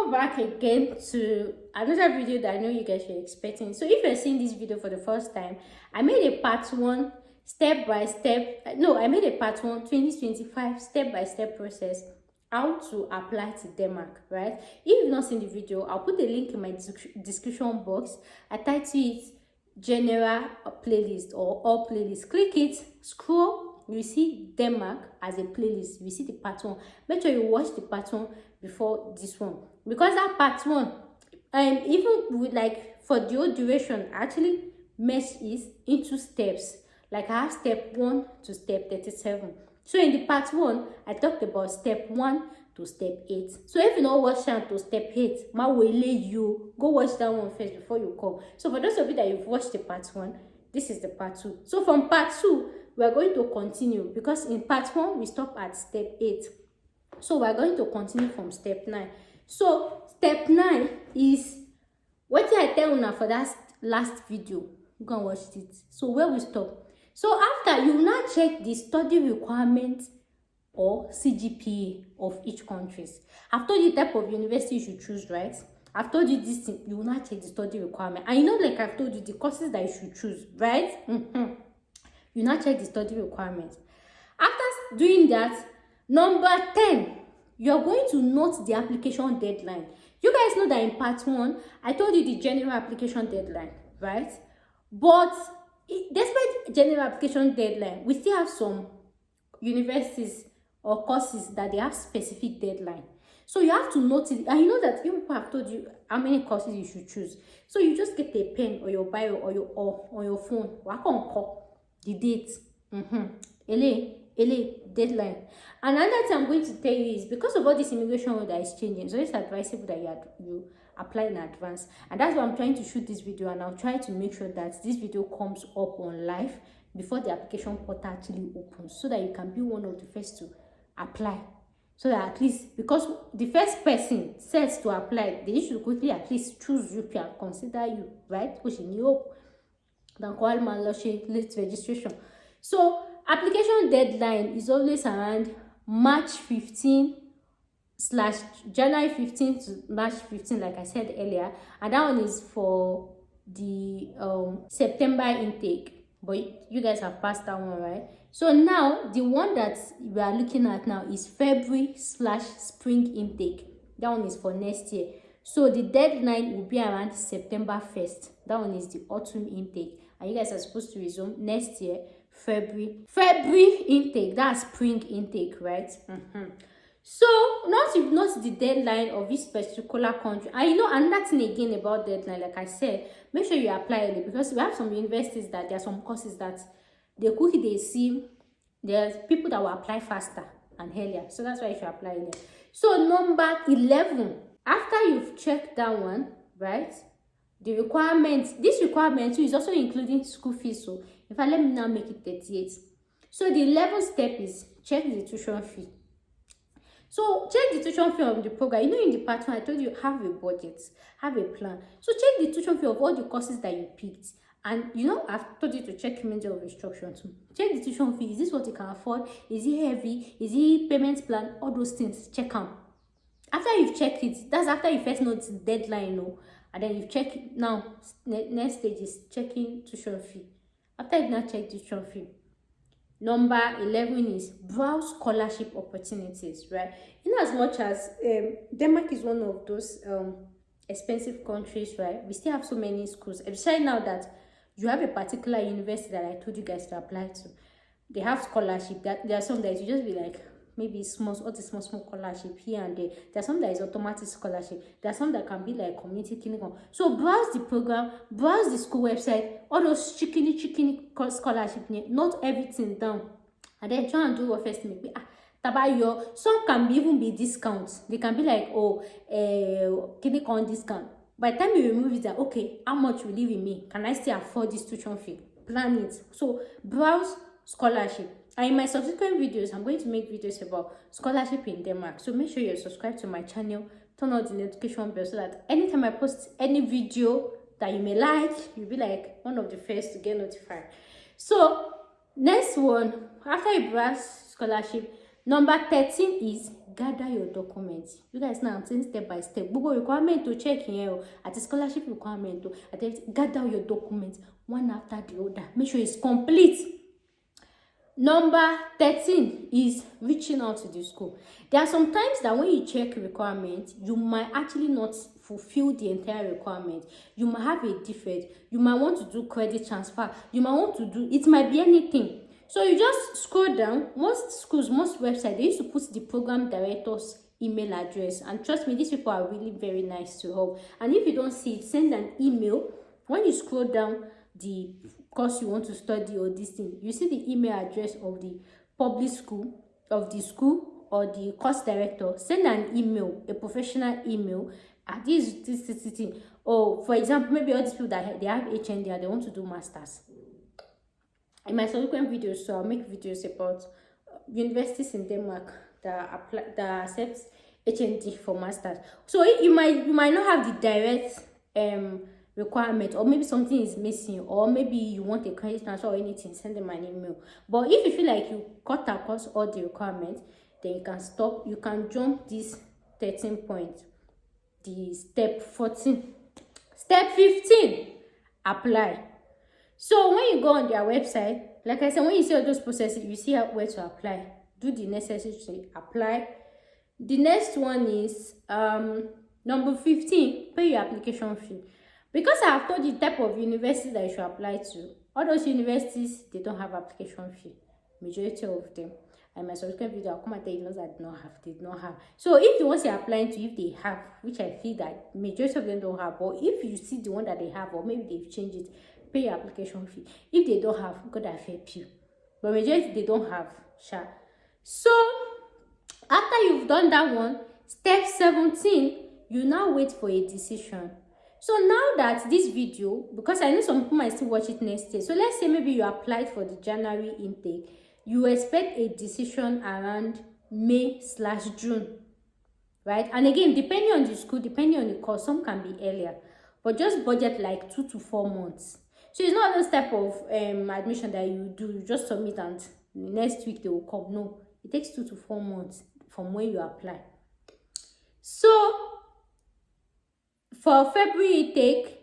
welcome back again to another video that I know you guys are expecting. So if you're seeing this video for the first time, I made a part 1 step by step. No, I made a part 1 2025 step-by-step process how to apply to Denmark, right? If you've not seen the video, I'll put a link in my description box. I title it general playlist or all playlists. Click it, scroll, you see Denmark as a playlist. You see the part 1. Make sure you watch the part 1 before this one, because that part 1 even with like for the whole duration actually mesh is into steps. Like I have step 1 to step 37. So in the part 1 I talked about step 1 to step 8. So if you not watch down to step 8, ma will you go watch that one first before you come. So for those of you that you've watched the part 1, this is the part 2. So from part 2 we are going to continue, because in part 1 we stop at step 8. So we are going to continue from step 9. So step 9 is what I tell you now for that last video. You can watch it. So where we stop. So after, you now check the study requirements or CGPA of each countries. I've told you the type of university you should choose, right? I've told you this thing. You will not check the study requirement. And you know, like I've told you, the courses that you should choose, right? You now check the study requirements. After doing that, number 10, you're going to note the application deadline. You guys know that in part 1, I told you the general application deadline, right? But despite general application deadline, we still have some universities or courses that they have specific deadline. So you have to note it. And you know that people have told you how many courses you should choose. So you just get a pen or your bio or your phone. Work on call the date. LA deadline. Another thing I'm going to tell you is, because of all this immigration law that is changing, so it's advisable that you apply in advance. And that's why I'm trying to shoot this video, and I'll try to make sure that this video comes up on live before the application portal actually opens, so that you can be one of the first to apply. So that at least, because the first person says to apply, they should quickly at least choose you and consider you, right? Which in Europe, then call my late registration. So application deadline is always around March 15 / January 15 to March 15, like I said earlier, and that one is for the September intake. But you guys have passed that one, right? So now the one that we are looking at now is February / spring intake. That one is for next year. So the deadline will be around September 1st. That one is the autumn intake, and you guys are supposed to resume next year February intake. That's spring intake, right? So not the deadline of this particular country. And you know another thing again about deadline, like I said, make sure you apply early, because we have some universities that there are some courses that they see there's people that will apply faster and earlier. So that's why you should apply earlier. So number 11, after you've checked that one, right? The requirements, this requirement too is also including school fees. So if I let me now make it 38. So the 11th step is check the tuition fee. So check the tuition fee of the program. You know, in the part 1 I told you have a budget, have a plan. So check the tuition fee of all the courses that you picked. And you know, I've told you to check measure of instruction too. Check the tuition fee. Is this what you can afford? Is it heavy? Is it payment plan? All those things, check them. After you've checked it, that's after you first know the deadline, you know. And then you check it. Now next stage is checking tuition fee. After you've now checked tuition fee, number 11 is browse scholarship opportunities, right? In as much as Denmark is one of those expensive countries, right? We still have so many schools, especially now that you have a particular university that I told you guys to apply to. They have scholarship. That there are some that you just be like, maybe small scholarship here and there. There's some that is automatic scholarship. There's some that can be like community clinic. So browse the program, browse the school website, all those chickeny scholarship, not everything down. And then try and do what first maybe tabayo. Some can even be discounts. They can be like, clinic on discount. By the time you remove it, that okay, how much will you give me? Can I still afford this tuition fee? Plan it. So browse scholarship. And in my subsequent videos, I'm going to make videos about scholarship in Denmark. So make sure you're subscribed to my channel, turn on the notification bell, so that anytime I post any video that you may like, you'll be like one of the first to get notified. So next one, after you browse scholarship, Number 13 is gather your documents. You guys know I'm saying step by step. Google requirement to check here at the scholarship requirement to gather your documents one after the other. Make sure it's complete. Number 13 is reaching out to the school. There are some times that when you check requirements, you might actually not fulfill the entire requirement. You might have a defect. You might want to do credit transfer. You might want to do, it might be anything. So you just scroll down. Most schools, most websites, they used to put the program director's email address. And trust me, these people are really very nice to help. And if you don't see it, send an email. When you scroll down the course you want to study or this thing, you see the email address of the public school, of the school or the course director. Send an email, a professional email at this thing. Or for example, maybe all these people that they have HND and they want to do masters. In my subsequent videos, so I'll make videos about universities in Denmark that accept HND for masters. So you might not have the direct requirement, or maybe something is missing, or maybe you want a credit transfer or anything, send them an email. But if you feel like you cut across all the requirements, then you can stop. You can jump this 13 points. The step 14. Step 15, apply. So when you go on their website, like I said, when you see all those processes, you see where to apply. Do the necessary to apply. The next one is number 15, pay your application fee. Because I have told you the type of universities that you should apply to, all those universities, they don't have application fee. Majority of them. And my subscribe video, I'll come and tell you those that did not have. So if the ones you're applying to, if they have, which I feel that majority of them don't have, or if you see the one that they have, or maybe they've changed it, pay your application fee. If they don't have, God have help you. But majority they don't have. Sure. So after you've done that one, step 17, you now wait for a decision. So now that this video, because I know some people might still watch it next year. So let's say maybe you applied for the January intake. You expect a decision around May/June, right? And again, depending on the school, depending on the course, some can be earlier. But just budget like 2 to 4 months. So it's not those type of admission that you do, you just submit and next week they will come. No, it takes 2 to 4 months from when you apply. So for February intake,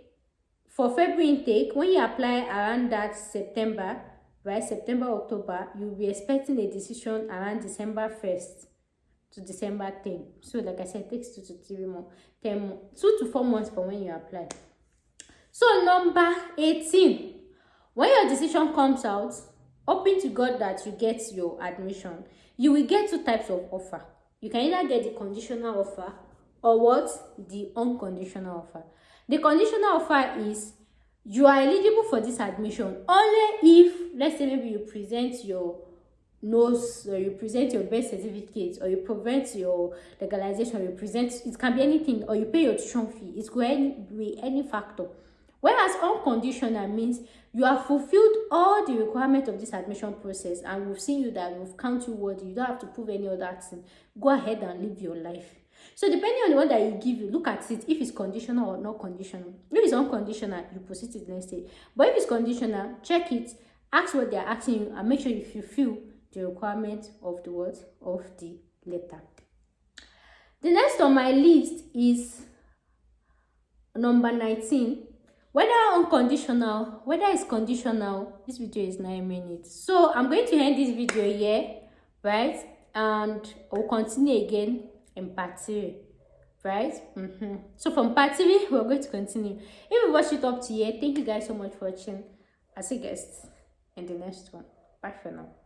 when you apply around that September, right, September, October, you'll be expecting a decision around December 1st to December 10th. So like I said, it takes 2 to 4 months from when you apply. So number 18, when your decision comes out, hoping to God that you get your admission, you will get 2 types of offer. You can either get the conditional offer or what? The unconditional offer. The conditional offer is you are eligible for this admission only if, let's say maybe you present your nose, or you present your birth certificate, or you present your legalization, or you present, it can be anything, or you pay your tuition fee. It could be any factor. Whereas unconditional means you have fulfilled all the requirements of this admission process, and we've seen you that we've counted you worthy. You don't have to prove any other thing. Go ahead and live your life. So depending on the one that you give, you look at it if it's conditional or not conditional. If it's unconditional, you proceed to the next stage. But if it's conditional, check it, ask what they're asking you, and make sure you fulfill the requirement of the word of the letter. The next on my list is number 19. Whether unconditional, whether it's conditional, this video is 9 minutes. So I'm going to end this video here, right? And I'll continue again in part 3, right? So from part 3, we're going to continue. If you watched it up to here, thank you guys so much for watching. I'll see you guys in the next one. Bye for now.